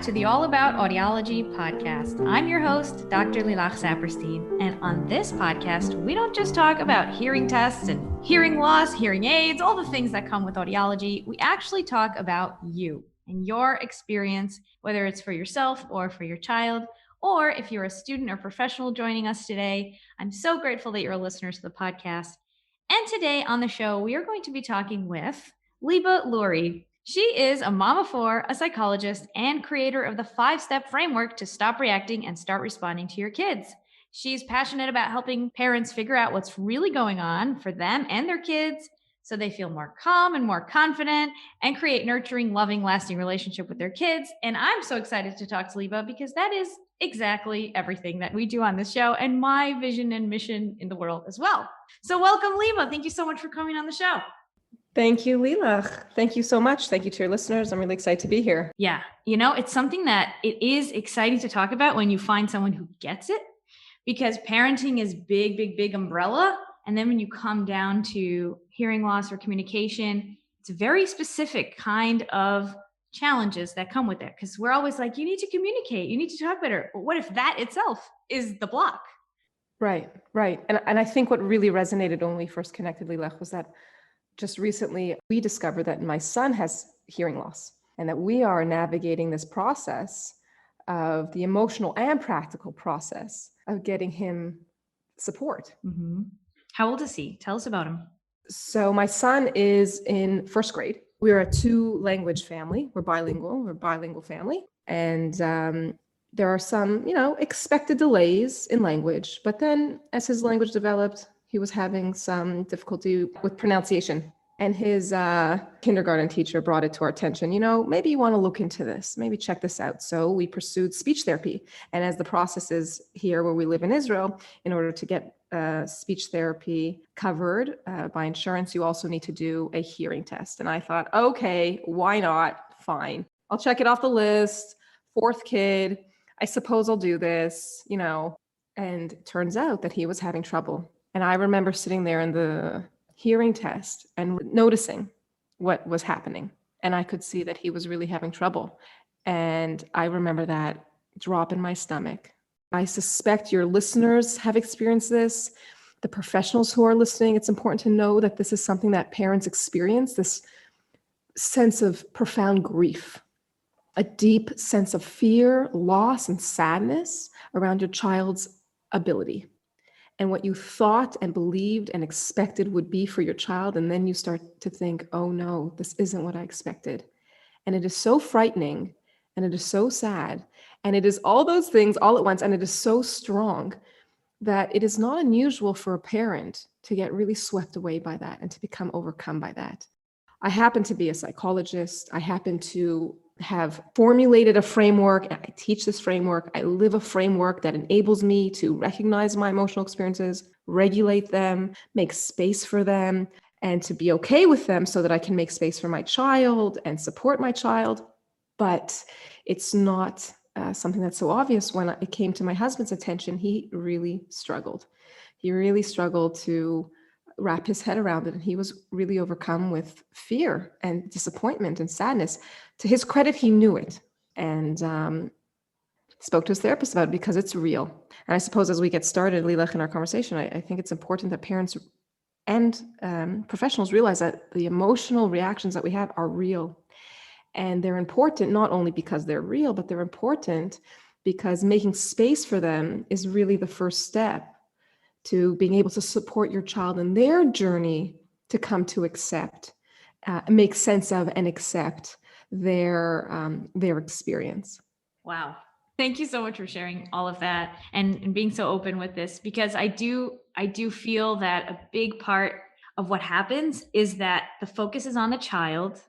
to the All About Audiology podcast. I'm your host, Dr. Lilach Saperstein, and on this podcast, we don't just talk about hearing tests and hearing loss, hearing aids, all the things that come with audiology. We actually talk about you and your experience, whether it's for yourself or for your child, or if you're a student or professional joining us today. I'm so grateful that you're a listener to the podcast. And today on the show, we are going to be talking with Liba Lurie. She is a mom of four, a psychologist, and creator of the 5-step framework to stop reacting and start responding to your kids. She's passionate about helping parents figure out what's really going on for them and their kids so they feel more calm and more confident and create nurturing, loving, lasting relationship with their kids. And I'm so excited to talk to Liba because that is exactly everything that we do on this show and my vision and mission in the world as well. So welcome, Liba. Thank you so much for coming on the show. Thank you, Lilach. Thank you so much. Thank you to your listeners. I'm really excited to be here. Yeah. It's something that it is exciting to talk about when you find someone who gets it, because parenting is big, big, big umbrella. And then when you come down to hearing loss or communication, it's a very specific kind of challenges that come with it. Because we're always like, you need to communicate, you need to talk better. But what if that itself is the block? Right. And I think what really resonated when we first connected, Lilach, was that just recently, we discovered that my son has hearing loss and that we are navigating this process of the emotional and practical process of getting him support. Mm-hmm. How old is he? Tell us about him. So my son is in first grade. We're a 2-language family. We're a bilingual family. And there are some, expected delays in language. But then as his language developed, he was having some difficulty with pronunciation. And his kindergarten teacher brought it to our attention. Maybe you want to look into this, maybe check this out. So we pursued speech therapy. And as the process is here where we live in Israel, in order to get speech therapy covered by insurance, you also need to do a hearing test. And I thought, okay, why not? Fine. I'll check it off the list. 4th kid, I suppose I'll do this, And it turns out that he was having trouble. And I remember sitting there in the hearing test and noticing what was happening. And I could see that he was really having trouble. And I remember that drop in my stomach. I suspect your listeners have experienced this. The professionals who are listening, it's important to know that this is something that parents experience, this sense of profound grief, a deep sense of fear, loss, and sadness around your child's ability and what you thought and believed and expected would be for your child. And then you start to think, oh no, this isn't what I expected. And it is so frightening and it is so sad. And it is all those things all at once. And it is so strong that it is not unusual for a parent to get really swept away by that and to become overcome by that. I happen to be a psychologist. I happen to have formulated a framework, and I teach this framework. I live a framework that enables me to recognize my emotional experiences, regulate them, make space for them, and to be okay with them so that I can make space for my child and support my child. But it's not something that's so obvious. When it came to my husband's attention, he really struggled. He really struggled to wrap his head around it. And he was really overcome with fear and disappointment and sadness. To his credit, he knew it and spoke to his therapist about it because it's real. And I suppose as we get started, Lilach, in our conversation, I think it's important that parents and professionals realize that the emotional reactions that we have are real. And they're important not only because they're real, but they're important because making space for them is really the first step to being able to support your child in their journey to come to accept, make sense of and accept their experience. Wow. Thank you so much for sharing all of that and being so open with this, because I do feel that a big part of what happens is that the focus is on the child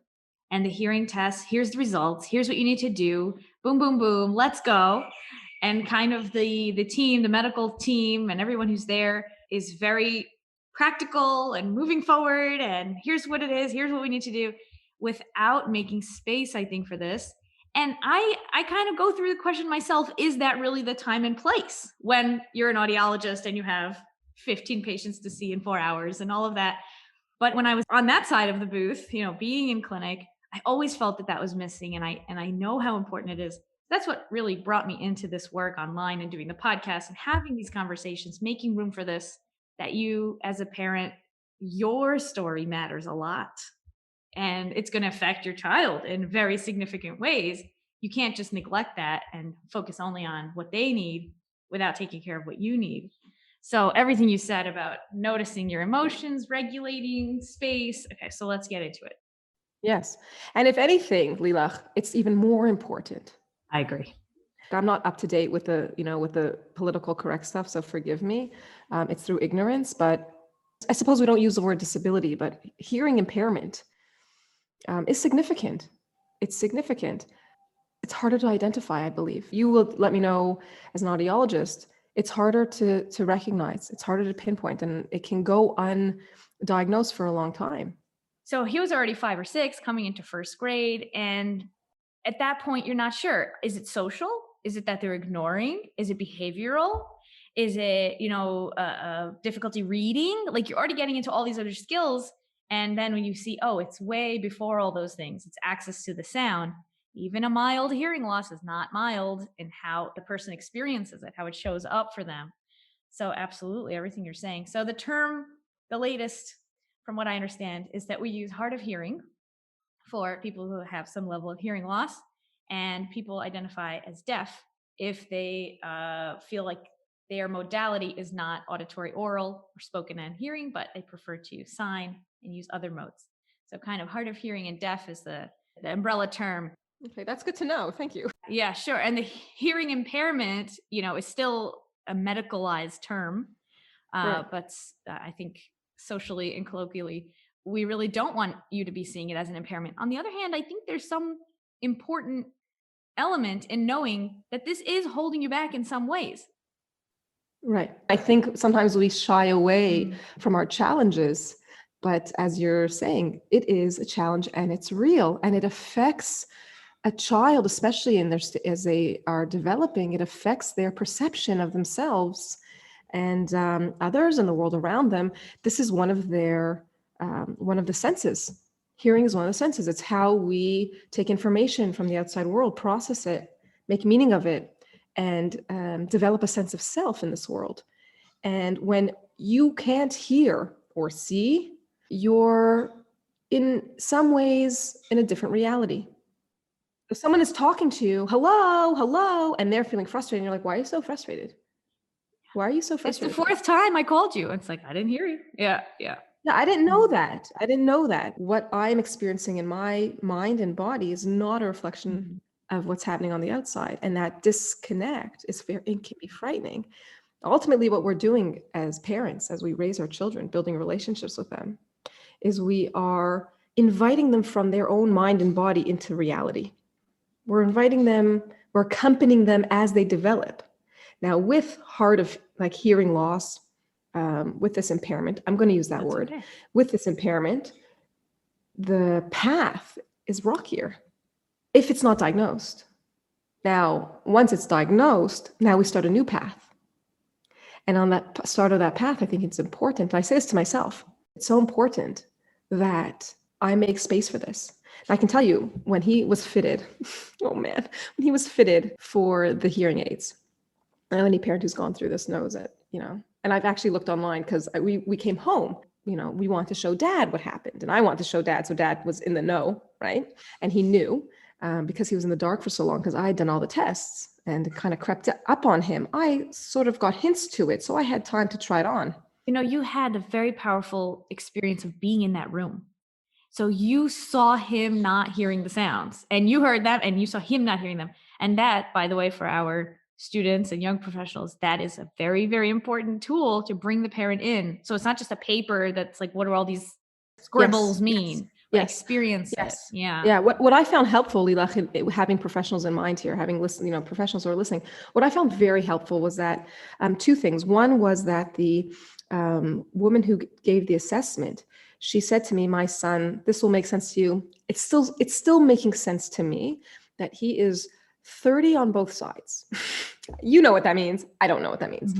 and the hearing test. Here's the results. Here's what you need to do. Boom, boom, boom. Let's go. And kind of the team, the medical team and everyone who's there is very practical and moving forward. And here's what it is. Here's what we need to do, without making space, I think, for this. And I kind of go through the question myself, is that really the time and place when you're an audiologist and you have 15 patients to see in 4 hours and all of that? But when I was on that side of the booth, being in clinic, I always felt that was missing. And I know how important it is That's what really brought me into this work online and doing the podcast and having these conversations, making room for this, that you as a parent, your story matters a lot and it's going to affect your child in very significant ways. You can't just neglect that and focus only on what they need without taking care of what you need. So everything you said about noticing your emotions, regulating space. Okay, so let's get into it. Yes. And if anything, Lilach, it's even more important. I agree. I'm not up to date with the political correct stuff, so forgive me. It's through ignorance, but I suppose we don't use the word disability, but hearing impairment is significant. It's significant. It's harder to identify, I believe. You will let me know as an audiologist, it's harder to recognize, it's harder to pinpoint, and it can go undiagnosed for a long time. So he was already 5 or 6 coming into first grade. And at that point, you're not sure. Is it social? Is it that they're ignoring? Is it behavioral? Is it, difficulty reading? Like you're already getting into all these other skills. And then when you see, oh, it's way before all those things, it's access to the sound. Even a mild hearing loss is not mild in how the person experiences it, how it shows up for them. So absolutely everything you're saying. So the latest, from what I understand, is that we use hard of hearing for people who have some level of hearing loss, and people identify as deaf if they feel like their modality is not auditory oral or spoken and hearing, but they prefer to use sign and use other modes. So kind of hard of hearing and deaf is the umbrella term. Okay, that's good to know. Thank you. Yeah, sure. And the hearing impairment, is still a medicalized term. Right. But I think socially and colloquially, we really don't want you to be seeing it as an impairment. On the other hand, I think there's some important element in knowing that this is holding you back in some ways. Right. I think sometimes we shy away from our challenges, but as you're saying, it is a challenge and it's real and it affects a child, especially as they are developing. It affects their perception of themselves and others in the world around them. This is one of the senses. Hearing is one of the senses. It's how we take information from the outside world, process it, make meaning of it, and develop a sense of self in this world. And when you can't hear or see, you're in some ways in a different reality. If someone is talking to you, hello, hello, and they're feeling frustrated, and you're like, why are you so frustrated? Why are you so frustrated? It's the 4th time I called you. It's like, I didn't hear you. Yeah. Yeah, I didn't know that. I didn't know that. What I'm experiencing in my mind and body is not a reflection of what's happening on the outside. And that disconnect it can be frightening. Ultimately, what we're doing as parents, as we raise our children, building relationships with them, is we are inviting them from their own mind and body into reality. We're accompanying them as they develop. Now, with hearing loss, with this impairment, I'm going to use that word. Okay. With this impairment, the path is rockier if it's not diagnosed. Now, once it's diagnosed, now we start a new path. And on that start of that path, I think it's important. I say this to myself. It's so important that I make space for this. And I can tell you, when he was fitted, when he was fitted for the hearing aids, and any parent who's gone through this knows it, and I've actually looked online because we came home, we want to show dad what happened. And I want to show dad. So dad was in the know, right? And he knew because he was in the dark for so long, because I had done all the tests and it kind of crept up on him. I sort of got hints to it. So I had time to try it on. You had a very powerful experience of being in that room. So you saw him not hearing the sounds and you heard them and you saw him not hearing them. And that, by the way, for our students and young professionals, that is a very, very important tool to bring the parent in. So it's not just a paper that's like, what do all these scribbles mean? Yes. Experience it. Yeah. Yeah. What I found helpful, Lilach, having professionals in mind here, having listened, professionals who are listening, what I found very helpful was that 2 things. One was that the woman who gave the assessment, she said to me, my son, this will make sense to you. It's still making sense to me that he is 30 on both sides. You know what that means. I don't know what that means.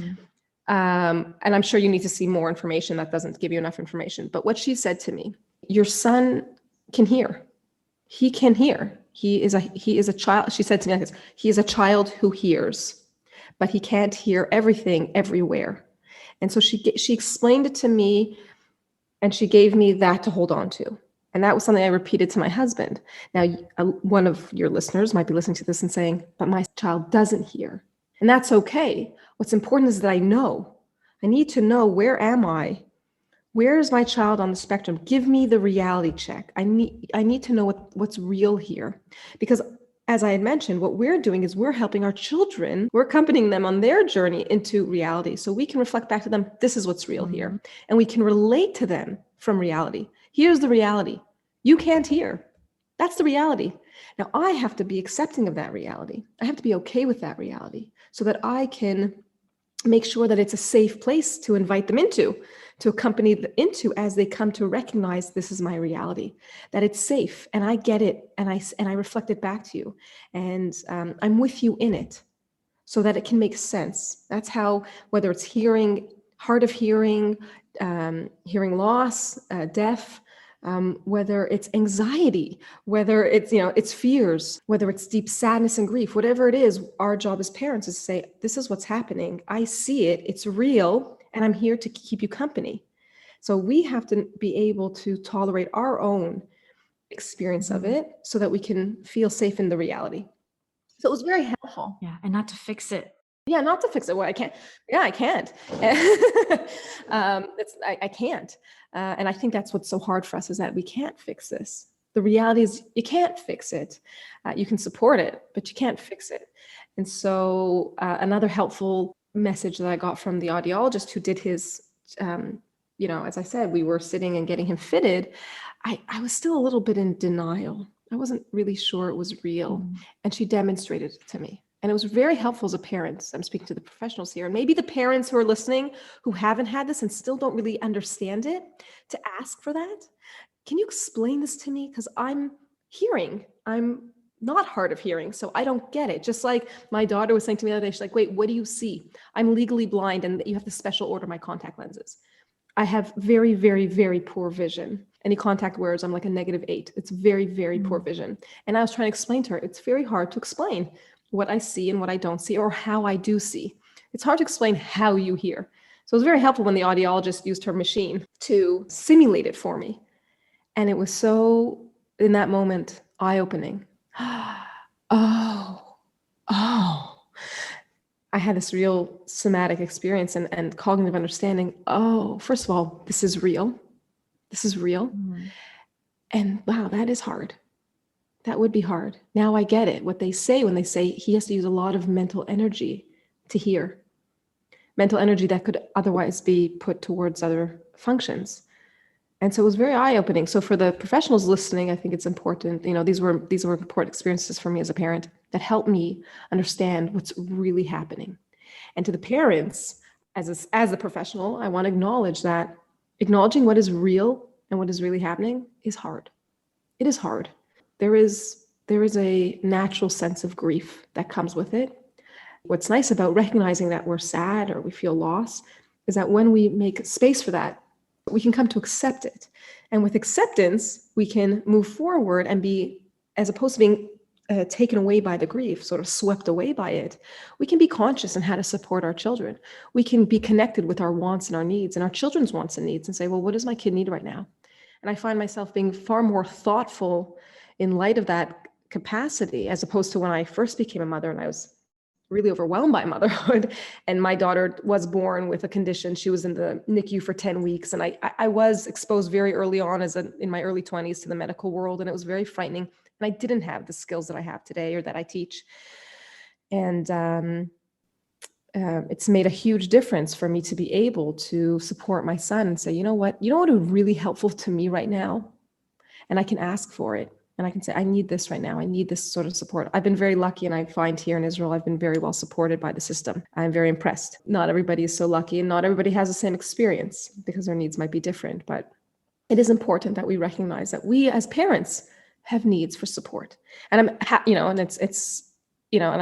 And I'm sure you need to see more information. That doesn't give you enough information. But what she said to me, your son can hear. He can hear. He is a child. She said to me like this, he is a child who hears, but he can't hear everything everywhere. And so she explained it to me, and she gave me that to hold on to. And that was something I repeated to my husband. Now, one of your listeners might be listening to this and saying, but my child doesn't hear. And that's okay. What's important is that I know. I need to know, where am I? Where is my child on the spectrum? Give me the reality check. I need to know what's real here. Because as I had mentioned, what we're doing is we're helping our children, we're accompanying them on their journey into reality. So we can reflect back to them, this is what's real here. And we can relate to them from reality. Here's the reality. You can't hear. That's the reality. Now I have to be accepting of that reality. I have to be okay with that reality so that I can make sure that it's a safe place to invite them into, to accompany them into as they come to recognize this is my reality, that it's safe and I get it and I reflect it back to you. And I'm with you in it so that it can make sense. That's how, whether it's hearing, hard of hearing, hearing loss, deaf, whether it's anxiety, whether it's, it's fears, whether it's deep sadness and grief, whatever it is, our job as parents is to say, this is what's happening. I see it. It's real. And I'm here to keep you company. So we have to be able to tolerate our own experience of it so that we can feel safe in the reality. So it was very helpful. Yeah. And not to fix it. Yeah, not to fix it. Well, I can't. Yeah, I can't. I can't. And I think that's what's so hard for us, is that we can't fix this. The reality is you can't fix it. You can support it, but you can't fix it. And so another helpful message that I got from the audiologist who did his, as I said, we were sitting and getting him fitted. I was still a little bit in denial. I wasn't really sure it was real. And she demonstrated it to me. And it was very helpful as a parent. I'm speaking to the professionals here, and maybe the parents who are listening who haven't had this and still don't really understand it, to ask for that. Can you explain this to me? Because I'm hearing, I'm not hard of hearing, so I don't get it. Just like my daughter was saying to me the other day, she's like, wait, what do you see? I'm legally blind and you have to special order my contact lenses. I have very, very, very poor vision. Any contact wearers, I'm like a -8. It's very, very poor vision. And I was trying to explain to her, it's very hard to explain what I see and what I don't see, or how I do see. It's hard to explain how you hear. So it was very helpful when the audiologist used her machine to simulate it for me. And it was so, in that moment, eye-opening. Oh. I had this real somatic experience and cognitive understanding. Oh, first of all, this is real. This is real. And wow, that is hard. That would be hard. Now I get it. What they say when they say he has to use a lot of mental energy to hear. Mental energy that could otherwise be put towards other functions. And so it was very eye-opening. So for the professionals listening, I think it's important. These were important experiences for me as a parent that helped me understand what's really happening. And to the parents, as a professional, I want to acknowledge that acknowledging what is real and what is really happening is hard. It is hard. There is a natural sense of grief that comes with it. What's nice about recognizing that we're sad or we feel loss is that when we make space for that, we can come to accept it. And with acceptance, we can move forward and be, as opposed to being taken away by the grief, sort of swept away by it, we can be conscious in how to support our children. We can be connected with our wants and our needs and our children's wants and needs and say, well, what does my kid need right now? And I find myself being far more thoughtful in light of that capacity, as opposed to when I first became a mother and I was really overwhelmed by motherhood. And my daughter was born with a condition. She was in the NICU for 10 weeks. And I was exposed very early on in my early 20s to the medical world. And it was very frightening. And I didn't have the skills that I have today or that I teach. And it's made a huge difference for me to be able to support my son and say, you know what would be really helpful to me right now? And I can ask for it. And I can say, I need this right now. I need this sort of support. I've been very lucky, and I find here in Israel, I've been very well supported by the system. I'm very impressed. Not everybody is so lucky, and not everybody has the same experience because their needs might be different. But it is important that we recognize that we as parents have needs for support. And and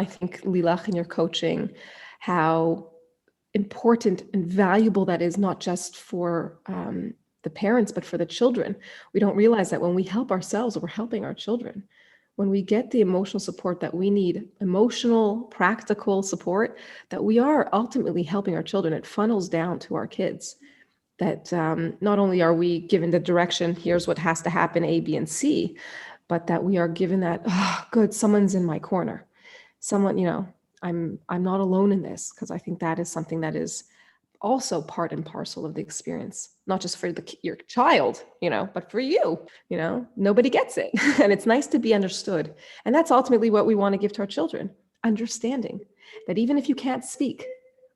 I think Lilach, in your coaching, how important and valuable that is, not just for the parents, but for the children. We don't realize that when we help ourselves, we're helping our children. when we get the emotional support that we need, emotional, practical support, that we are ultimately helping our children. It funnels down to our kids. That not only are we given the direction, here's what has to happen, A, B, and C, but that we are given that, oh, good, someone's in my corner. Someone, I'm not alone in this, because I think that is something that is also part and parcel of the experience, not just for your child, but for you. Nobody gets it. And it's nice to be understood. And that's ultimately what we want to give to our children, understanding that even if you can't speak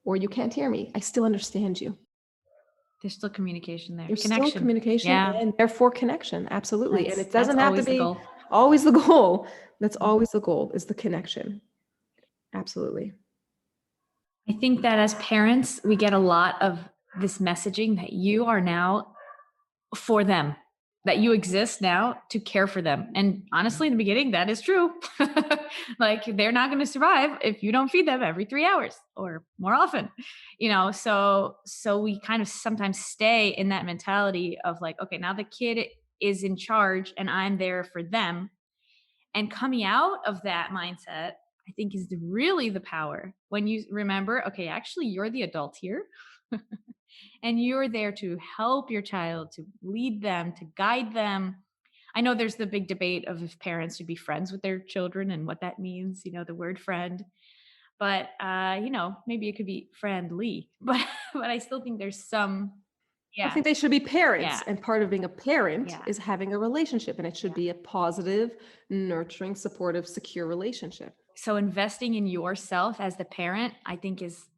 or you can't hear me, I still understand you. There's still communication there. There's Connection. still communication, Yeah. and therefore connection. Absolutely. And it That's doesn't have to always the be goal. always the goal. That's always the goal, is the connection. Absolutely. I think that as parents, we get a lot of this messaging that you are now for them, that you exist now to care for them. And honestly, in the beginning, that is true. Like, they're not going to survive if you don't feed them every 3 hours or more often, so we kind of sometimes stay in that mentality of like, okay, now the kid is in charge and I'm there for them. And coming out of that mindset, I think, is really the power when you remember, okay, actually, you're the adult here. And you're there to help your child, to lead them, to guide them. I know there's the big debate of if parents should be friends with their children and what that means, the word friend. But, maybe it could be friendly. But I still think there's some, I think they should be parents. Yeah. And part of being a parent Yeah. is having a relationship. And it should be a positive, nurturing, supportive, secure relationship. So investing in yourself as the parent, I think, is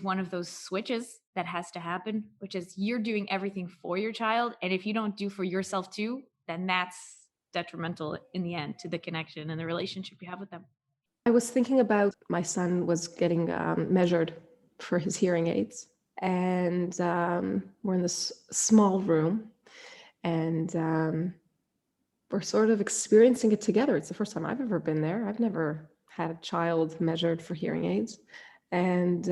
one of those switches that has to happen, which is you're doing everything for your child. And if you don't do for yourself too, then that's detrimental in the end to the connection and the relationship you have with them. I was thinking about, my son was getting measured for his hearing aids. And we're in this small room, and we're sort of experiencing it together. It's the first time I've ever been there. I've never had a child measured for hearing aids. And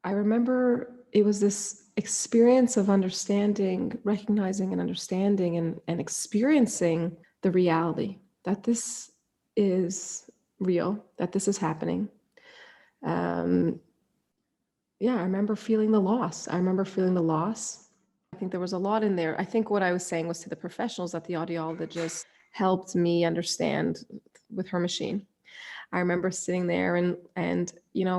I remember it was this experience of understanding, recognizing and understanding and experiencing the reality that this is real, that this is happening. Yeah, I remember feeling the loss. I think there was a lot in there. I think what I was saying was to the professionals that the audiologist helped me understand with her machine. I remember sitting there and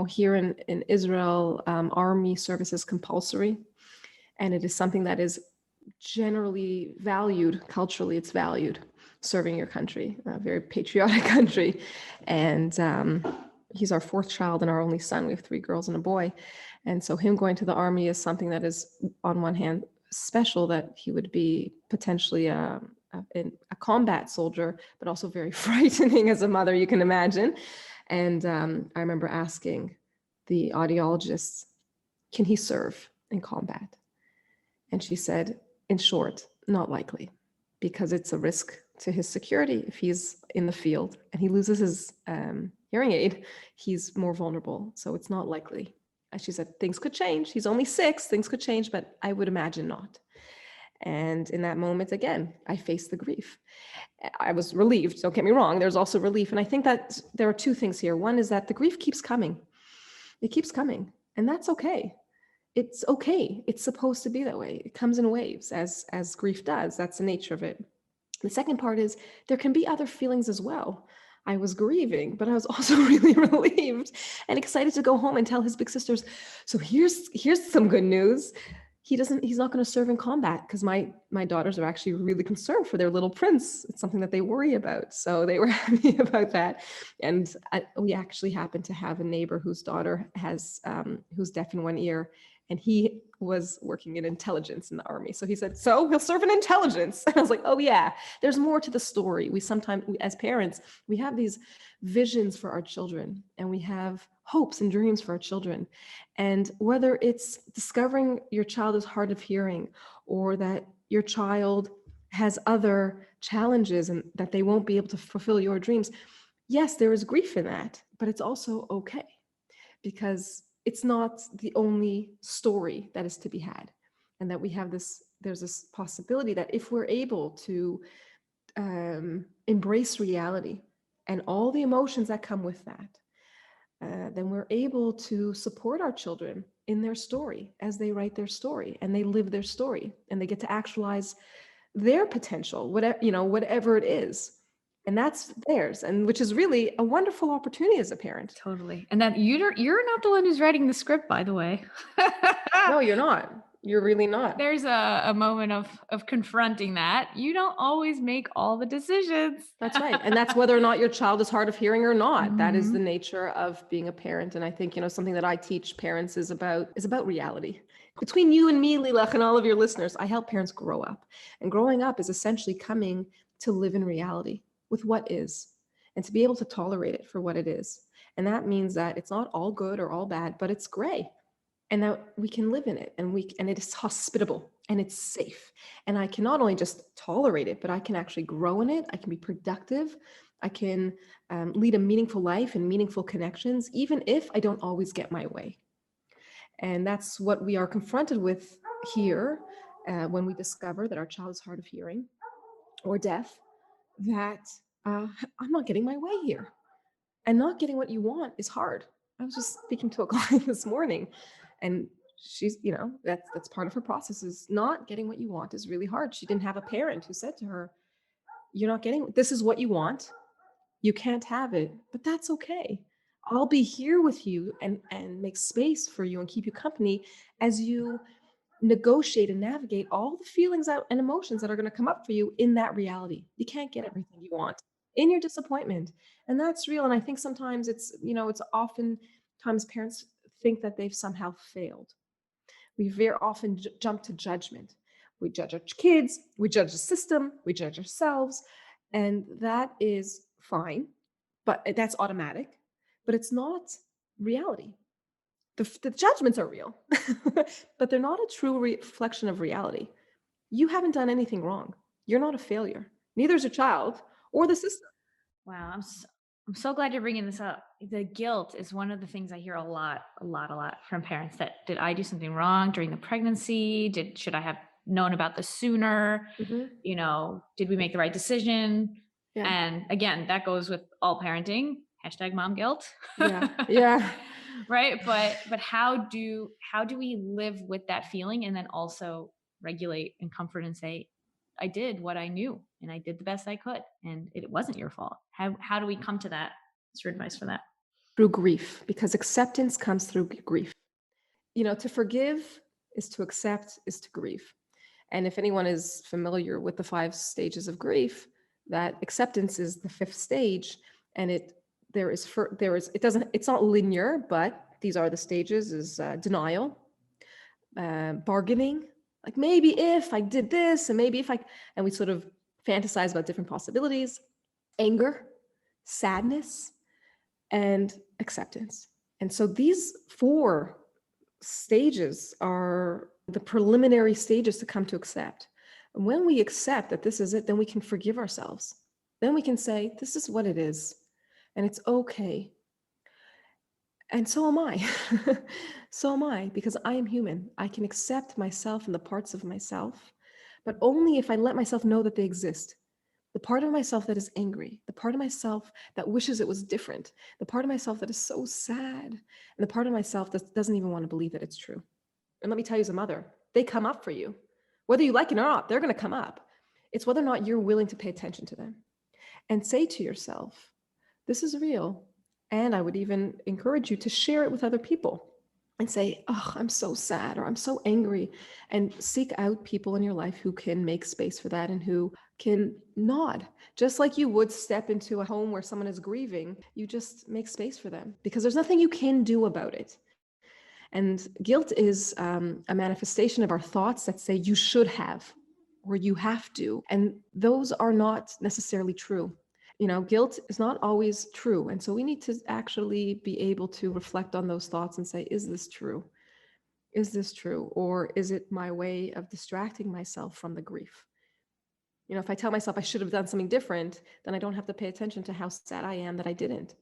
here in Israel, army service is compulsory, and it is something that is generally valued culturally. It's valued, serving your country, a very patriotic country. And he's our fourth child and our only son. We have 3 girls and a boy. And so him going to the army is something that is, on one hand, special, that he would be potentially a combat soldier, but also very frightening as a mother, you can imagine. And I remember asking the audiologist, can he serve in combat? And she said, in short, not likely, because it's a risk to his security. If he's in the field and he loses his hearing aid, he's more vulnerable. So it's not likely. And she said, things could change. He's only 6, things could change, but I would imagine not. And in that moment, again, I faced the grief. I was relieved, don't get me wrong. There's also relief. And I think that there are 2 things here. One is that the grief keeps coming. It keeps coming. And that's okay. It's okay. It's supposed to be that way. It comes in waves, as grief does. That's the nature of it. The second part is there can be other feelings as well. I was grieving, but I was also really relieved and excited to go home and tell his big sisters, so here's some good news. He's not going to serve in combat, because my daughters are actually really concerned for their little prince. It's something that they worry about. So they were happy about that. And we actually happen to have a neighbor whose daughter has, who's deaf in one ear, and he was working in intelligence in the army. So he said, so he'll serve in intelligence. And I was like, oh yeah, there's more to the story. We sometimes, as parents, we have these visions for our children, and we have hopes and dreams for our children. And whether it's discovering your child is hard of hearing, or that your child has other challenges and that they won't be able to fulfill your dreams, yes, there is grief in that, but it's also okay, because it's not the only story that is to be had. And that we have there's this possibility that if we're able to embrace reality and all the emotions that come with that, then we're able to support our children in their story as they write their story and they live their story and they get to actualize their potential, whatever it is. And that's theirs, and which is really a wonderful opportunity as a parent. Totally. And that you're not the one who's writing the script, by the way. No, you're not. You're really not. There's a moment of confronting that. You don't always make all the decisions. That's right. And that's whether or not your child is hard of hearing or not. That is the Mhm. nature of being a parent. And I think, something that I teach parents is about reality. Between you and me, Lilach, and all of your listeners, I help parents grow up. And growing up is essentially coming to live in reality with what is and to be able to tolerate it for what it is. And that means that it's not all good or all bad, but it's gray. And that we can live in it, and it is hospitable and it's safe. And I can not only just tolerate it, but I can actually grow in it. I can be productive. I can lead a meaningful life and meaningful connections, even if I don't always get my way. And that's what we are confronted with here when we discover that our child is hard of hearing or deaf, that I'm not getting my way here. And not getting what you want is hard. I was just speaking to a client this morning, and she's, that's part of her process, is not getting what you want is really hard. She didn't have a parent who said to her, you're not getting, this is what you want. You can't have it, but that's okay. I'll be here with you and make space for you and keep you company as you negotiate and navigate all the feelings out and emotions that are going to come up for you in that reality. You can't get everything you want in your disappointment. And that's real. And I think sometimes it's oftentimes parents think that they've somehow failed. We very often jump to judgment. We judge our kids, we judge the system, we judge ourselves. And that is fine, but that's automatic, but it's not reality. The judgments are real, but they're not a true reflection of reality. You haven't done anything wrong. You're not a failure. Neither is your child or the system. Wow, I'm so glad you're bringing this up. The guilt is one of the things I hear a lot from parents. That did I do something wrong during the pregnancy? Should I have known about this sooner? Mm-hmm. Did we make the right decision? Yeah. And again, that goes with all parenting. #mom guilt. Yeah. Right. But how do we live with that feeling and then also regulate and comfort and say, I did what I knew and I did the best I could and it wasn't your fault. How do we come to that? What's your advice for that? Through grief, because acceptance comes through grief. To forgive is to accept, is to grieve. And if anyone is familiar with the 5 stages of grief, that acceptance is the 5th stage. And it's not linear, but these are the stages: is denial, bargaining, like maybe if I did this, and maybe if and we sort of fantasize about different possibilities, anger, sadness, and acceptance. And so these 4 stages are the preliminary stages to come to accept. And when we accept that this is it, then we can forgive ourselves. Then we can say, this is what it is, and it's okay. And so am I. So am I, because I am human. I can accept myself and the parts of myself, but only if I let myself know that they exist. The part of myself that is angry, the part of myself that wishes it was different, the part of myself that is so sad, and the part of myself that doesn't even want to believe that it's true. And let me tell you, as a mother, they come up for you. Whether you like it or not, they're going to come up. It's whether or not you're willing to pay attention to them and say to yourself, this is real. And I would even encourage you to share it with other people and say, oh, I'm so sad, or I'm so angry, and seek out people in your life who can make space for that and who can nod. Just like you would step into a home where someone is grieving, you just make space for them because there's nothing you can do about it. And guilt is a manifestation of our thoughts that say you should have or you have to. And those are not necessarily true. Guilt is not always true. And so we need to actually be able to reflect on those thoughts and say, is this true? Is this true? Or is it my way of distracting myself from the grief? If I tell myself I should have done something different, then I don't have to pay attention to how sad I am that I didn't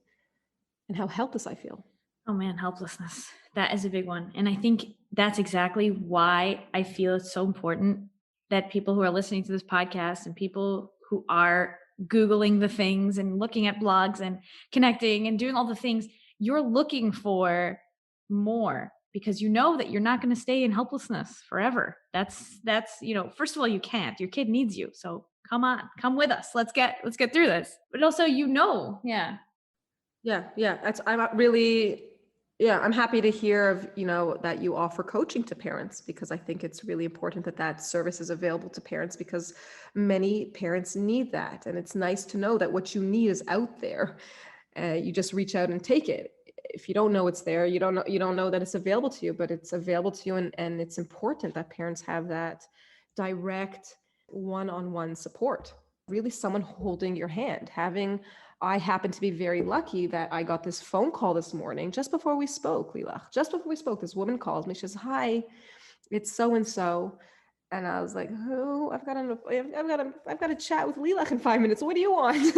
and how helpless I feel. Oh man, helplessness. That is a big one. And I think that's exactly why I feel it's so important that people who are listening to this podcast and people who are Googling the things and looking at blogs and connecting and doing all the things, you're looking for more because you know that you're not going to stay in helplessness forever. That's, first of all, you can't. Your kid needs you. So come on, come with us. Let's get through this. But also, yeah. I'm happy to hear that you offer coaching to parents, because I think it's really important that service is available to parents, because many parents need that. And it's nice to know that what you need is out there. You just reach out and take it. If you don't know it's there, you don't know that it's available to you, but it's available to you. And it's important that parents have that direct one-on-one support, really someone holding your hand. I happen to be very lucky that I got this phone call this morning just before we spoke, Lilach. Just before we spoke, this woman calls me. She says, "Hi, it's so and so," and I was like, "Who? I've got to chat with Lilach in 5 minutes. What do you want?"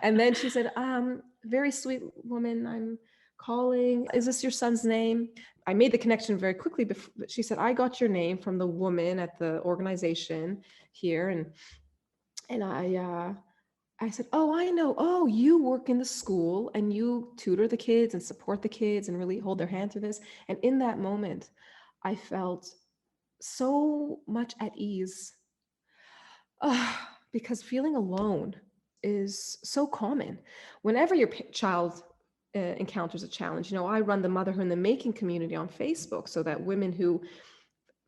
And then she said, "Very sweet woman, I'm calling. Is this your son's name?" I made the connection very quickly. But she said, "I got your name from the woman at the organization here," and I said, "Oh, I know. Oh, you work in the school and you tutor the kids and support the kids and really hold their hand through this." And in that moment, I felt so much at ease, because feeling alone is so common. Whenever your child encounters a challenge, I run the Motherhood in the Making community on Facebook, so that women who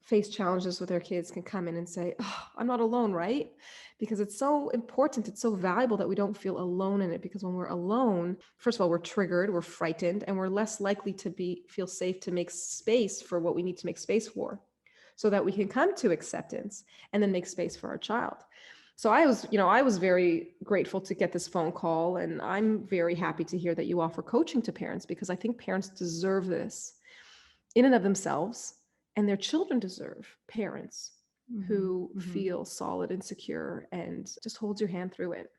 face challenges with their kids can come in and say, "Oh, I'm not alone," right? Because it's so important, it's so valuable that we don't feel alone in it. Because when we're alone, first of all, we're triggered, we're frightened, and we're less likely to feel safe to make space for what we need to make space for, so that we can come to acceptance and then make space for our child. So I was very grateful to get this phone call, and I'm very happy to hear that you offer coaching to parents, because I think parents deserve this in and of themselves. And their children deserve parents who feel solid and secure and just hold your hand through it.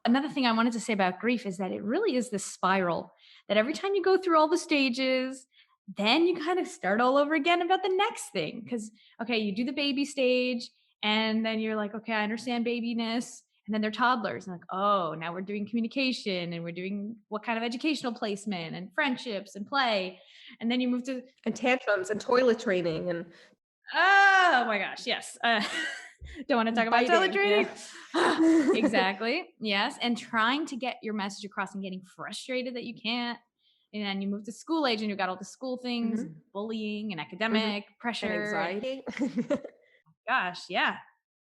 Another thing I wanted to say about grief is that it really is this spiral that every time you go through all the stages, then you kind of start all over again about the next thing. Because, okay, you do the baby stage and then you're like, okay, I understand babiness. And then they're toddlers and like, oh, now we're doing communication and we're doing what kind of educational placement and friendships and play. And then you move to and tantrums and toilet training and oh my gosh, yes. Don't want to talk about toilet training. Yeah. Exactly. Yes. And trying to get your message across and getting frustrated that you can't. And then you move to school age and you've got all the school things, bullying and academic pressure. And anxiety. Gosh, yeah.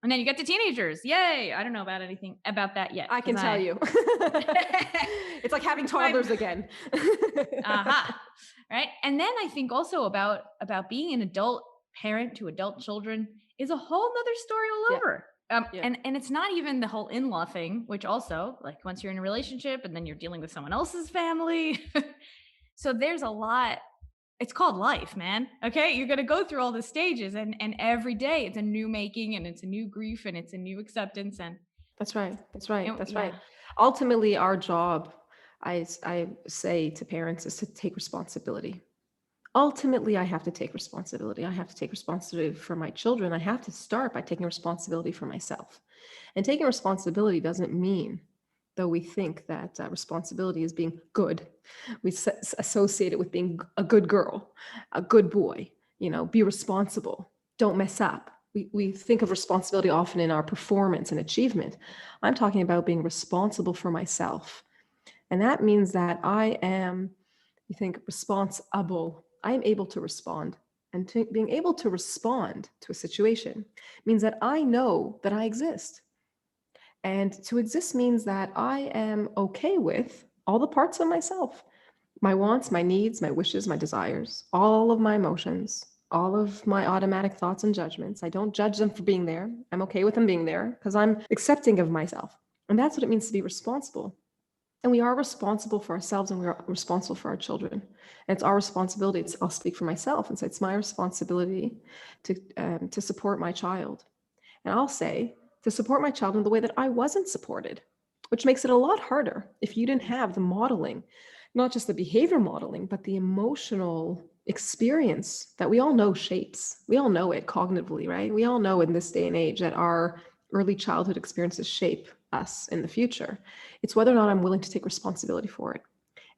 And then you get to teenagers. Yay. I don't know about anything about that yet. I can tell you. It's like having toddlers again. Right. And then I think also about being an adult parent to adult children is a whole nother story all over. And it's not even the whole in-law thing, which also, like, once you're in a relationship and then you're dealing with someone else's family. So there's a lot. It's called life, man. Okay. You're going to go through all the stages and every day it's a new making and it's a new grief and it's a new acceptance. And That's right. Ultimately, our job, I say to parents, is to take responsibility. Ultimately, I have to take responsibility. I have to take responsibility for my children. I have to start by taking responsibility for myself. And taking responsibility doesn't mean, though we think that responsibility is being good, we associate it with being a good girl, a good boy, be responsible, don't mess up. We think of responsibility often in our performance and achievement. I'm talking about being responsible for myself. And that means that I am, responsible. I am able to respond. And being able to respond to a situation means that I know that I exist. And to exist means that I am okay with all the parts of myself, my wants, my needs, my wishes, my desires, all of my emotions, all of my automatic thoughts and judgments. I don't judge them for being there. I'm okay with them being there because I'm accepting of myself. And that's what it means to be responsible. And we are responsible for ourselves and we are responsible for our children. And it's our responsibility. I'll speak for myself and say it's my responsibility to support my child. And I'll say to support my child in the way that I wasn't supported, which makes it a lot harder if you didn't have the modeling, not just the behavior modeling, but the emotional experience that we all know shapes. We all know it cognitively, right? We all know in this day and age that our early childhood experiences shape us in the future. It's whether or not I'm willing to take responsibility for it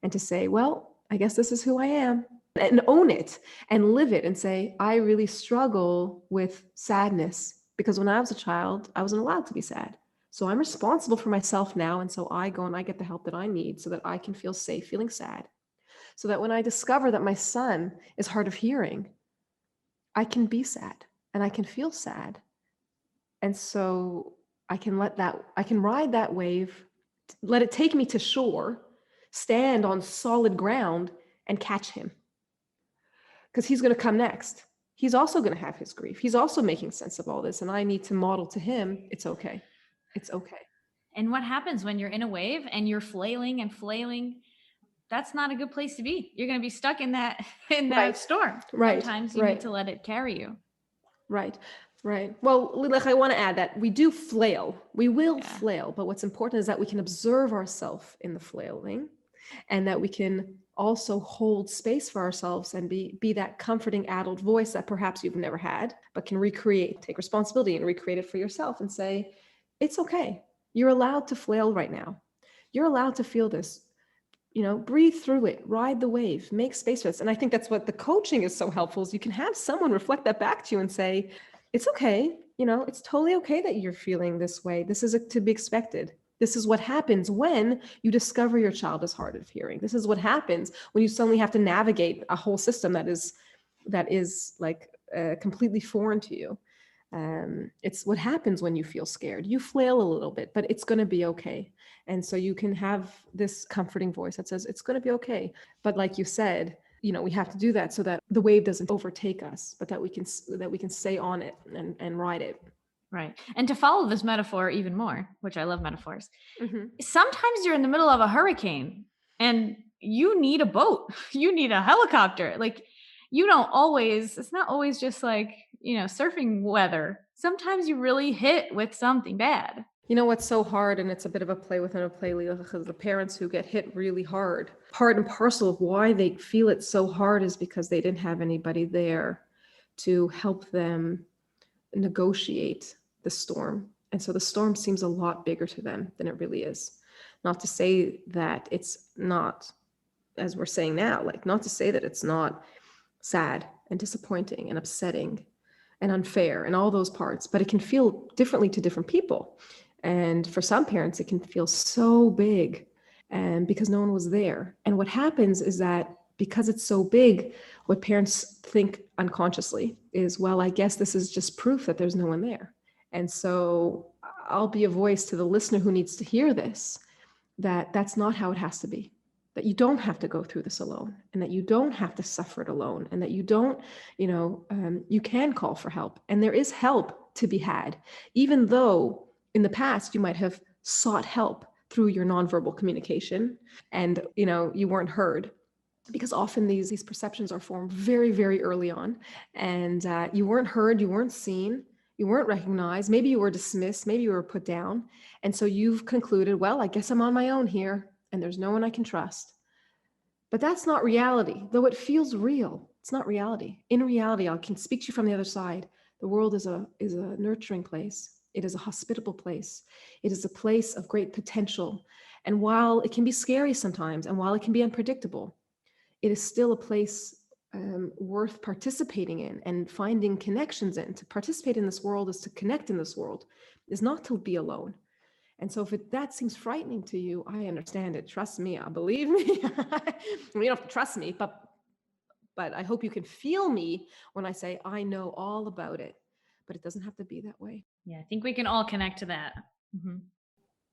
and to say, well, I guess this is who I am, and own it and live it and say, I really struggle with sadness because when I was a child, I wasn't allowed to be sad. So I'm responsible for myself now. And so I go and I get the help that I need so that I can feel safe feeling sad. So that when I discover that my son is hard of hearing, I can be sad and I can feel sad. And so I can ride that wave, let it take me to shore, stand on solid ground and catch him. Because he's going to come next. He's also going to have his grief. He's also making sense of all this. And I need to model to him, it's okay. It's okay. And what happens when you're in a wave and you're flailing and flailing? That's not a good place to be. You're going to be stuck in that Right. storm. Right. Sometimes you need to let it carry you. Right. Right. Well, Lilach, I want to add that we do flail. We will flail. But what's important is that we can observe ourselves in the flailing and that we can also hold space for ourselves and be that comforting adult voice that perhaps you've never had, but can recreate, take responsibility and recreate it for yourself and say, it's okay. You're allowed to flail right now. You're allowed to feel this. Breathe through it, ride the wave, make space for this. And I think that's what the coaching is so helpful is you can have someone reflect that back to you and say, it's okay. It's totally okay that you're feeling this way. This is to be expected. This is what happens when you discover your child is hard of hearing. This is what happens when you suddenly have to navigate a whole system that is like completely foreign to you. It's what happens when you feel scared. You flail a little bit, but it's going to be okay. And so you can have this comforting voice that says, it's going to be okay. But like you said, we have to do that so that the wave doesn't overtake us, but that we can stay on it and ride it. Right. And to follow this metaphor even more, which I love metaphors, sometimes you're in the middle of a hurricane and you need a boat, you need a helicopter. Like it's not always just like, surfing weather. Sometimes you really hit with something bad. What's so hard, and it's a bit of a play within a play, because the parents who get hit really hard, part and parcel of why they feel it so hard is because they didn't have anybody there to help them negotiate the storm. And so the storm seems a lot bigger to them than it really is. Not to say that it's not, as we're saying now, like not to say that it's not sad and disappointing and upsetting and unfair and all those parts, but it can feel differently to different people. And for some parents, it can feel so big and because no one was there. And what happens is that because it's so big, what parents think unconsciously is, well, I guess this is just proof that there's no one there. And so I'll be a voice to the listener who needs to hear this, that that's not how it has to be, that you don't have to go through this alone and that you don't have to suffer it alone and that you don't, you can call for help and there is help to be had, even though in the past you might have sought help through your nonverbal communication and, you weren't heard. Because often these perceptions are formed very, very early on and you weren't heard, you weren't seen, you weren't recognized, maybe you were dismissed, maybe you were put down. And so you've concluded, well, I guess I'm on my own here and there's no one I can trust. But that's not reality, though it feels real. It's not reality. In reality, I can speak to you from the other side. The world is a nurturing place. It is a hospitable place. It is a place of great potential. And while it can be scary sometimes, and while it can be unpredictable, it is still a place worth participating in and finding connections in. To participate in this world is to connect in this world, is not to be alone. And so if that seems frightening to you, I understand it. Trust me, believe me. You don't have to trust me, but I hope you can feel me when I say I know all about it. But it doesn't have to be that way. Yeah, I think we can all connect to that.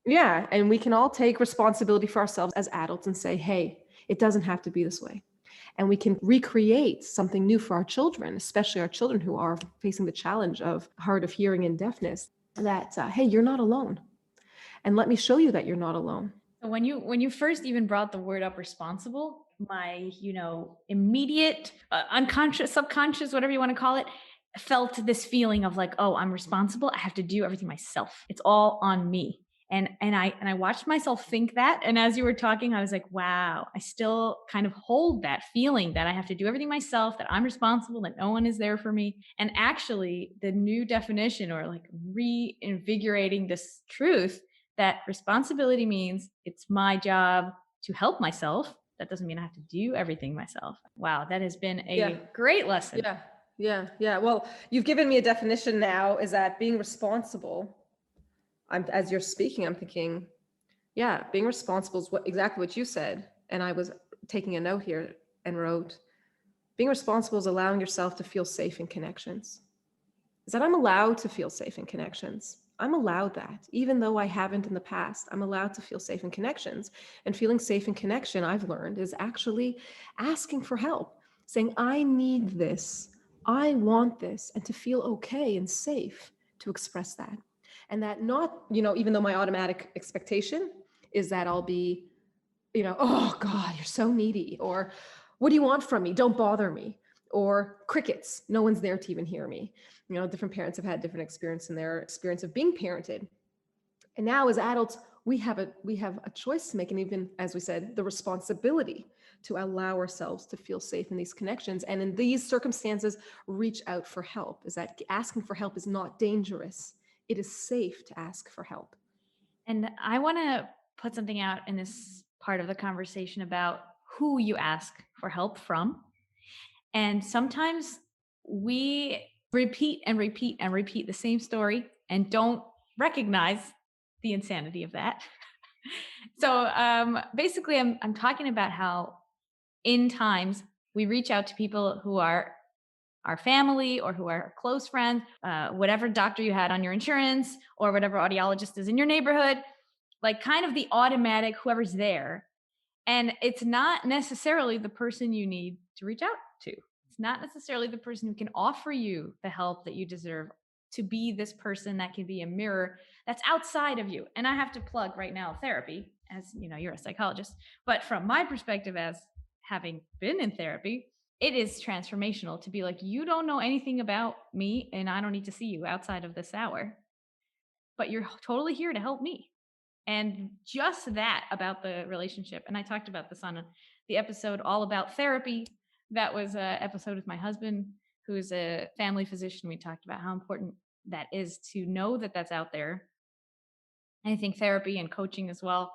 Yeah, and we can all take responsibility for ourselves as adults and say, hey, it doesn't have to be this way. And we can recreate something new for our children, especially our children who are facing the challenge of hard of hearing and deafness, that, hey, you're not alone. And let me show you that you're not alone. When you first even brought the word up, responsible, my, immediate, unconscious, subconscious, whatever you want to call it, felt this feeling of like, oh, I'm responsible. I have to do everything myself. It's all on me. And I watched myself think that. And as you were talking, I was like, wow, I still kind of hold that feeling that I have to do everything myself, that I'm responsible, that no one is there for me. And actually, the new definition, or like reinvigorating this truth, that responsibility means it's my job to help myself. That doesn't mean I have to do everything myself. Wow, that has been a great lesson. Yeah. Well, you've given me a definition now, is that being responsible. As you're speaking, I'm thinking, yeah, being responsible is exactly what you said. And I was taking a note here and wrote, being responsible is allowing yourself to feel safe in connections. Is that I'm allowed to feel safe in connections. I'm allowed that. Even though I haven't in the past, I'm allowed to feel safe in connections. And feeling safe in connection, I've learned, is actually asking for help, saying, I need this, I want this, and to feel okay and safe to express that. And that not, even though my automatic expectation is that I'll be, oh God, you're so needy, or what do you want from me? Don't bother me, or crickets, no one's there to even hear me. Different parents have had different experience in their experience of being parented. And now as adults, we have a choice to make, and even, as we said, the responsibility to allow ourselves to feel safe in these connections. And in these circumstances, reach out for help. Is that asking for help is not dangerous. It is safe to ask for help. And I want to put something out in this part of the conversation about who you ask for help from. And sometimes we repeat and repeat and repeat the same story and don't recognize the insanity of that. So basically, I'm talking about how in times we reach out to people who are our family or who are close friends, whatever doctor you had on your insurance or whatever audiologist is in your neighborhood, like kind of the automatic whoever's there. And it's not necessarily the person you need to reach out to. It's not necessarily the person who can offer you the help that you deserve, to be this person that can be a mirror that's outside of you. And I have to plug right now therapy, as you know, you're a psychologist. But from my perspective, as having been in therapy, it is transformational to be like, you don't know anything about me and I don't need to see you outside of this hour, but you're totally here to help me. And just that about the relationship. And I talked about this on the episode All About Therapy. That was an episode with my husband, who is a family physician. We talked about how important that is to know that that's out there. And I think therapy and coaching as well,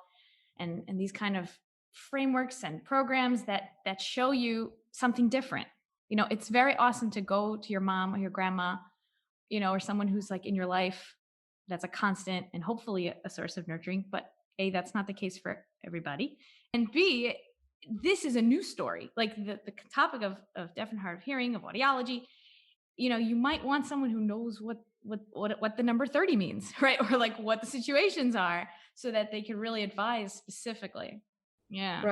and these kind of frameworks and programs that show you something different. It's very awesome to go to your mom or your grandma, or someone who's like in your life that's a constant and hopefully a source of nurturing. But A, that's not the case for everybody. And B, this is a new story. Like the topic of deaf and hard of hearing, of audiology, you might want someone who knows what the number 30 means, right? Or like what the situations are, so that they can really advise specifically. Yeah.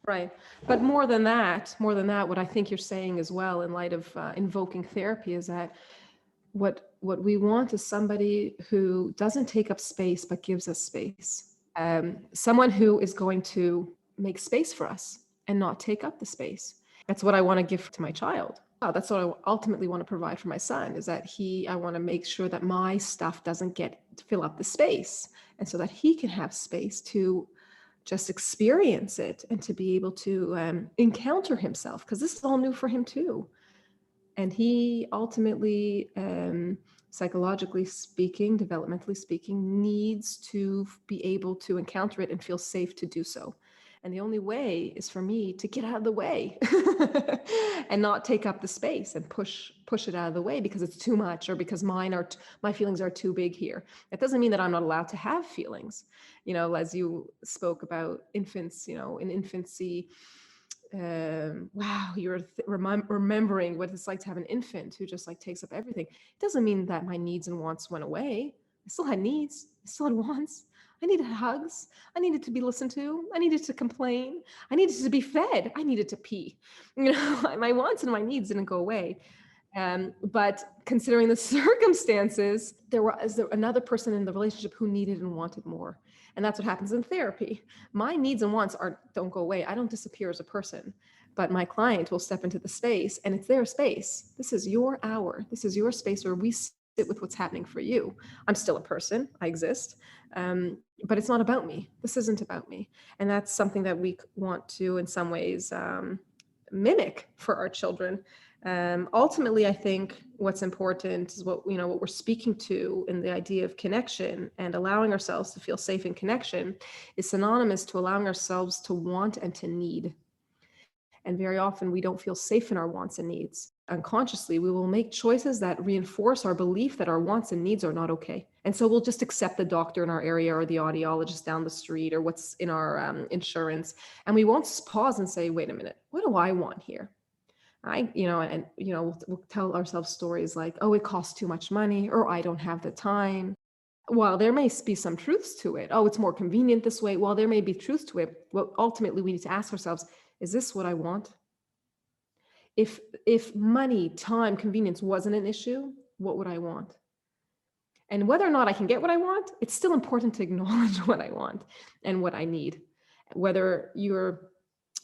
Right. But more than that, what I think you're saying as well, in light of invoking therapy, is that what we want is somebody who doesn't take up space, but gives us space. Someone who is going to make space for us and not take up the space. That's what I want to give to my child. That's what I ultimately want to provide for my son, is that I want to make sure that my stuff doesn't fill up the space. And so that he can have space to just experience it and to be able to encounter himself, because this is all new for him too. And he ultimately, psychologically speaking, developmentally speaking, needs to be able to encounter it and feel safe to do so. And the only way is for me to get out of the way and not take up the space and push it out of the way because it's too much, or because my feelings are too big here. That doesn't mean that I'm not allowed to have feelings. As you spoke about infants, in infancy, wow, you're remembering what it's like to have an infant who just like takes up everything. It doesn't mean that my needs and wants went away. I still had needs. I still had wants. I needed hugs. I needed to be listened to. I needed to complain. I needed to be fed. I needed to pee. My wants and my needs didn't go away. But considering the circumstances, there was another person in the relationship who needed and wanted more. And that's what happens in therapy. My needs and wants don't go away. I don't disappear as a person, but my client will step into the space, and it's their space. This is your hour. This is your space where we sit with what's happening for you. I'm still a person. I exist. But it's not about me. This isn't about me. And that's something that we want to, in some ways, mimic for our children. Ultimately, I think what's important is what we're speaking to in the idea of connection, and allowing ourselves to feel safe in connection is synonymous to allowing ourselves to want and to need. And very often we don't feel safe in our wants and needs. Unconsciously, we will make choices that reinforce our belief that our wants and needs are not okay. And so we'll just accept the doctor in our area or the audiologist down the street or what's in our insurance. And we won't pause and say, wait a minute, what do I want here? We'll tell ourselves stories like, oh, it costs too much money, or I don't have the time. While there may be some truths to it, oh, it's more convenient this way. While there may be truth to it, well, ultimately we need to ask ourselves, is this what I want? If money, time, convenience wasn't an issue, what would I want? And whether or not I can get what I want, it's still important to acknowledge what I want and what I need. Whether you're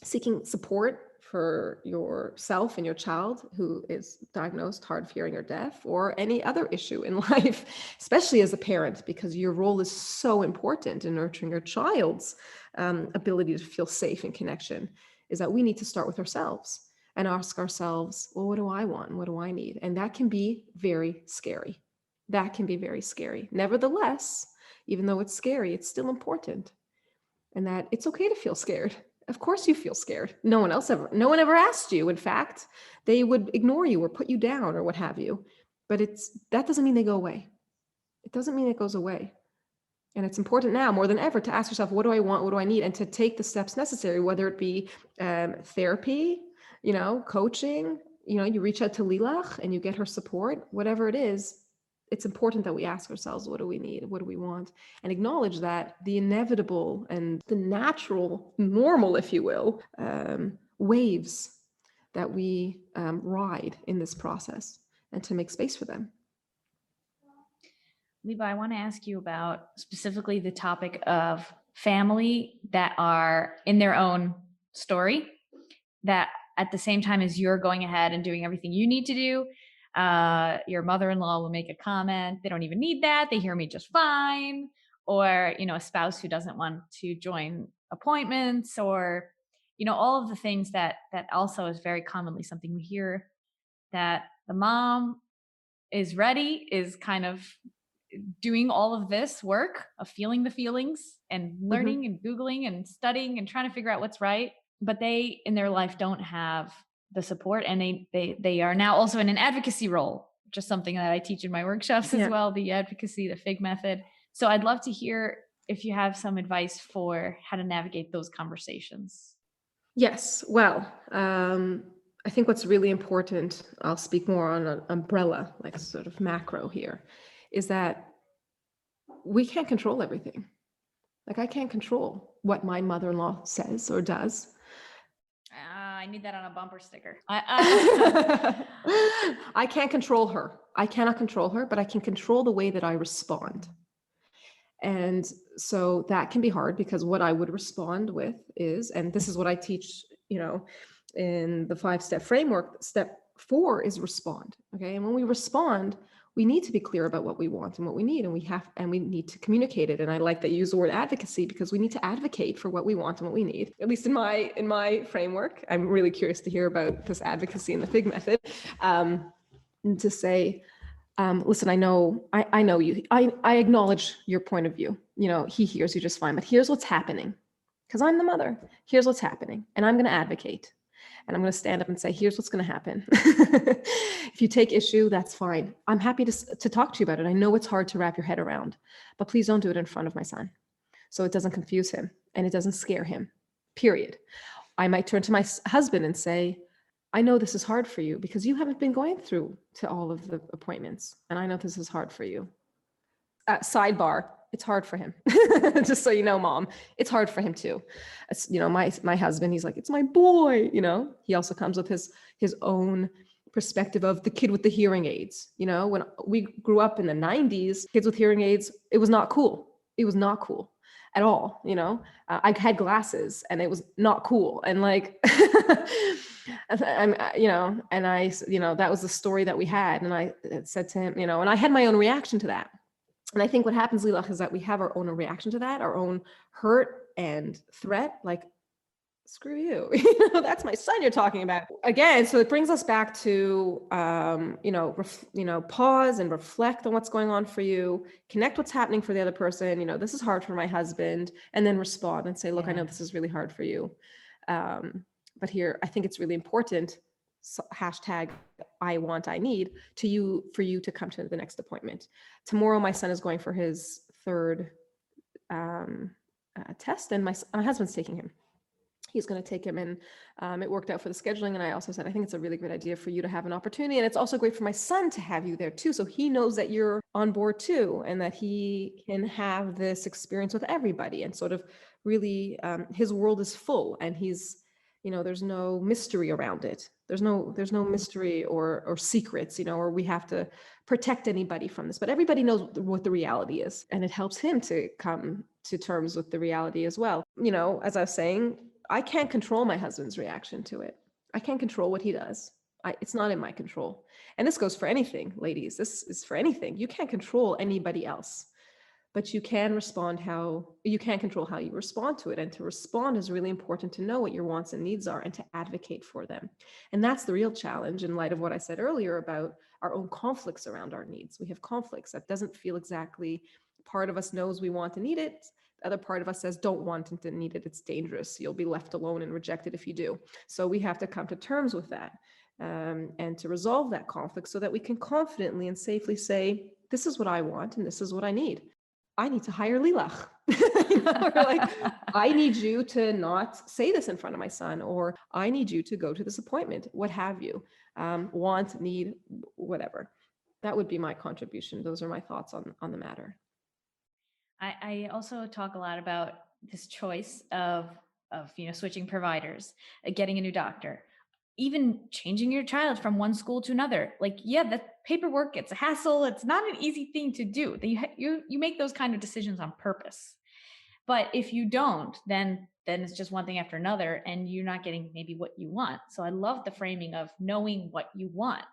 seeking support for yourself and your child who is diagnosed hard of hearing or deaf, or any other issue in life, especially as a parent, because your role is so important in nurturing your child's ability to feel safe in connection, is that we need to start with ourselves and ask ourselves, well, what do I want? What do I need? And that can be very scary. That can be very scary. Nevertheless, even though it's scary, it's still important. And that it's okay to feel scared. Of course you feel scared. No one ever asked you. In fact, they would ignore you or put you down or what have you. But that doesn't mean they go away. It doesn't mean it goes away. And it's important now more than ever to ask yourself, what do I want? What do I need? And to take the steps necessary, whether it be therapy, coaching, you reach out to Lilach and you get her support, whatever it is. It's important that we ask ourselves, what do we need? What do we want? And acknowledge that the inevitable and the natural, normal, if you will, waves that we ride in this process, and to make space for them. Liba, I want to ask you about specifically the topic of family that are in their own story, that at the same time as you're going ahead and doing everything you need to do, your mother-in-law will make a comment. They don't even need that. They hear me just fine. Or, a spouse who doesn't want to join appointments, or, all of the things that also is very commonly something we hear, that the mom is ready, is kind of doing all of this work of feeling the feelings and learning and Googling and studying and trying to figure out what's right. But they in their life don't have the support, and they are now also in an advocacy role, which is something that I teach in my workshops as well, the advocacy, the FIG method. So I'd love to hear if you have some advice for how to navigate those conversations. Yes. Well, I think what's really important, I'll speak more on an umbrella, like sort of macro here, is that we can't control everything. Like, I can't control what my mother-in-law says or does. I need that on a bumper sticker. I can't control her. I cannot control her, but I can control the way that I respond. And so that can be hard, because what I would respond with is, and this is what I teach, in the 5-step framework, step 4 is respond. Okay. And when we respond, we need to be clear about what we want and what we need, and we need to communicate it. And I like that you use the word advocacy, because we need to advocate for what we want and what we need. At least in my framework, I'm really curious to hear about this advocacy in the FIG method, to say, listen, I know you. I acknowledge your point of view. He hears you just fine, but here's what's happening, because I'm the mother. Here's what's happening, and I'm going to advocate. And I'm going to stand up and say, here's what's going to happen. If you take issue, that's fine. I'm happy to talk to you about it. I know it's hard to wrap your head around, but please don't do it in front of my son, so it doesn't confuse him and it doesn't scare him, period. I might turn to my husband and say, I know this is hard for you because you haven't been going through to all of the appointments, and I know this is hard for you. Sidebar, it's hard for him. Just so you know, Mom, it's hard for him too. My husband, he's like, it's my boy. He also comes with his own perspective of the kid with the hearing aids. When we grew up in the 90s, kids with hearing aids, it was not cool. It was not cool. at all. I had glasses and it was not cool. And like, that was the story that we had. And I said to him, and I had my own reaction to that. And I think what happens, Lilach, is that we have our own reaction to that, our own hurt and threat, like, screw you, that's my son you're talking about. Again, so it brings us back to, pause and reflect on what's going on for you, connect what's happening for the other person. This is hard for my husband, and then respond and say, look, I know this is really hard for you. But here, I think it's really important, hashtag I want, I need for you to come to the next appointment. Tomorrow, my son is going for his third test, and my husband's taking him. He's going to take him, and it worked out for the scheduling. And I also said, I think it's a really great idea for you to have an opportunity. And it's also great for my son to have you there too. So he knows that you're on board too, and that he can have this experience with everybody, and sort of really, his world is full, and he's, there's no mystery around it. There's no mystery or secrets, or we have to protect anybody from this, but everybody knows what the reality is. And it helps him to come to terms with the reality as well. As I was saying, I can't control my husband's reaction to it. I can't control what he does. It's not in my control. And this goes for anything, ladies. This is for anything. You can't control anybody else, but you can control how you respond to it. And to respond is really important, to know what your wants and needs are and to advocate for them. And that's the real challenge in light of what I said earlier about our own conflicts around our needs. We have conflicts that doesn't feel exactly, part of us knows we want and need it. The other part of us says, don't want and didn't need it. It's dangerous. You'll be left alone and rejected if you do. So we have to come to terms with that, and to resolve that conflict so that we can confidently and safely say, this is what I want and this is what I need. I need to hire Lilach. Or like, I need you to not say this in front of my son, or I need you to go to this appointment, what have you, want, need, whatever. That would be my contribution. Those are my thoughts on the matter. I also talk a lot about this choice of switching providers, getting a new doctor, even changing your child from one school to another. Like, that paperwork, it's a hassle. It's not an easy thing to do. You make those kind of decisions on purpose. But if you don't, then it's just one thing after another, and you're not getting maybe what you want. So I love the framing of knowing what you want.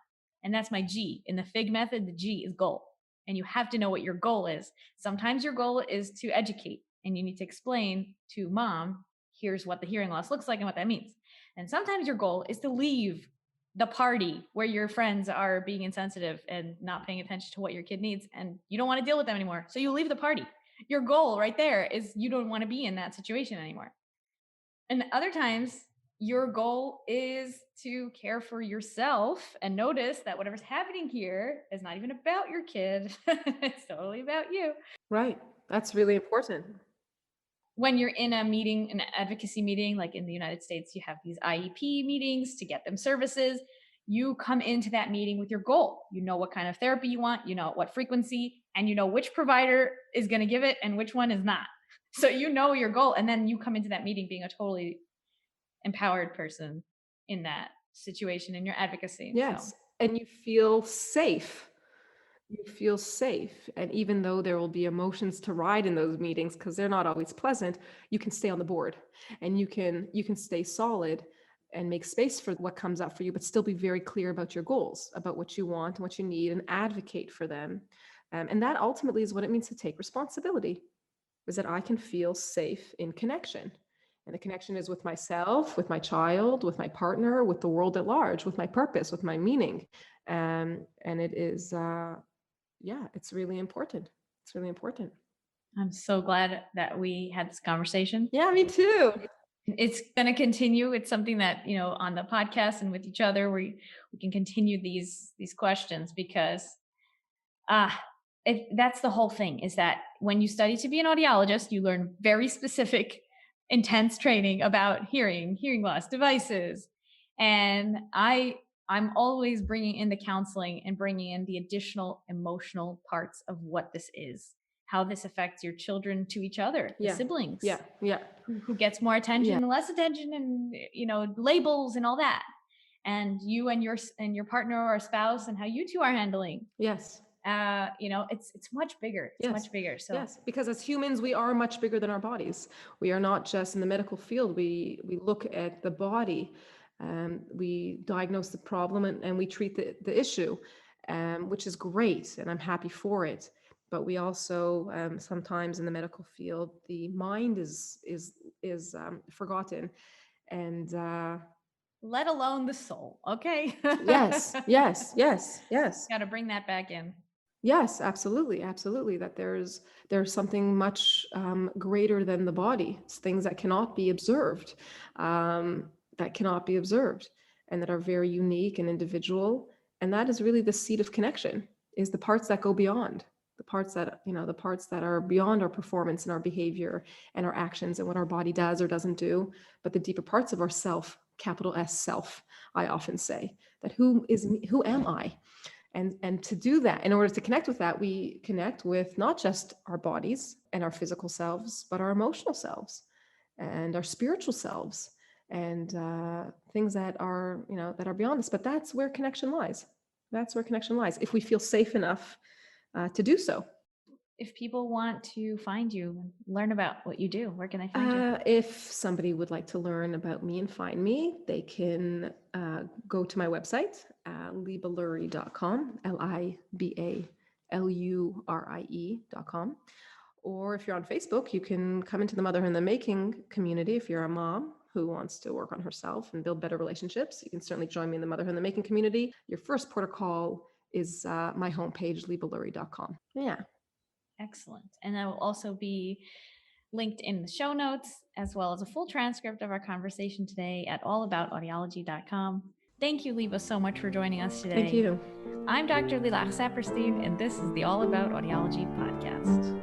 And that's my G. In the FIG method, the G is goal. And you have to know what your goal is. Sometimes your goal is to educate, and you need to explain to mom, here's what the hearing loss looks like and what that means. And sometimes your goal is to leave the party where your friends are being insensitive and not paying attention to what your kid needs, and you don't want to deal with them anymore. So you leave the party. Your goal right there is you don't want to be in that situation anymore. And other times, your goal is to care for yourself and notice that whatever's happening here is not even about your kid. It's totally about you. Right. That's really important. When you're in a meeting, an advocacy meeting, like in the United States, you have these IEP meetings to get them services. You come into that meeting with your goal. You know what kind of therapy you want, you know what frequency, and you know which provider is going to give it and which one is not. So you know your goal, and then you come into that meeting being a totally empowered person in that situation in your advocacy. Yes. So. And you feel safe. And even though there will be emotions to ride in those meetings, because they're not always pleasant, you can stay on the board, and you can stay solid and make space for what comes up for you, but still be very clear about your goals, about what you want and what you need, and advocate for them. And that ultimately is what it means to take responsibility, is that I can feel safe in connection. And the connection is with myself, with my child, with my partner, with the world at large, with my purpose, with my meaning. And it is, it's really important. It's really important. I'm so glad that we had this conversation. Yeah, me too. It's going to continue. It's something that, on the podcast and with each other, we can continue these questions, because that's the whole thing, is that when you study to be an audiologist, you learn very specific, intense training about hearing loss devices. And I'm always bringing in the counseling and bringing in the additional emotional parts of what this is, how this affects your children to each other, the siblings. Yeah. Who gets more attention and less attention, and, labels and all that. And you and your partner or spouse, and how you two are handling. Yes. it's much bigger. It's much bigger. So yes, because as humans, we are much bigger than our bodies. We are not just in the medical field. We look at the body, we diagnose the problem, and we treat the issue, which is great, and I'm happy for it. But we also sometimes in the medical field, the mind is forgotten, and let alone the soul. Okay. yes, yes, yes, yes. Got to bring that back in. Yes, absolutely, absolutely. That there's something much greater than the body. It's things that cannot be observed, that cannot be observed, and that are very unique and individual. And that is really the seed of connection. Is the parts that go beyond, the parts that the parts that are beyond our performance and our behavior and our actions and what our body does or doesn't do, but the deeper parts of our self, capital S self. I often say that who am I? And to do that, in order to connect with that, we connect with not just our bodies and our physical selves, but our emotional selves and our spiritual selves and things that are, that are beyond us. But that's where connection lies. That's where connection lies. If we feel safe enough to do so. If people want to find you and learn about what you do, where can they find you? If somebody would like to learn about me and find me, they can go to my website, libalurie.com, LIBALURIE.com. Or if you're on Facebook, you can come into the Mother in the Making community. If you're a mom who wants to work on herself and build better relationships, you can certainly join me in the Mother in the Making community. Your first port of call is my homepage, libalurie.com. Yeah. Excellent. And that will also be linked in the show notes, as well as a full transcript of our conversation today at allaboutaudiology.com. Thank you, Liba, so much for joining us today. Thank you. I'm Dr. Liba Saperstein, and this is the All About Audiology podcast.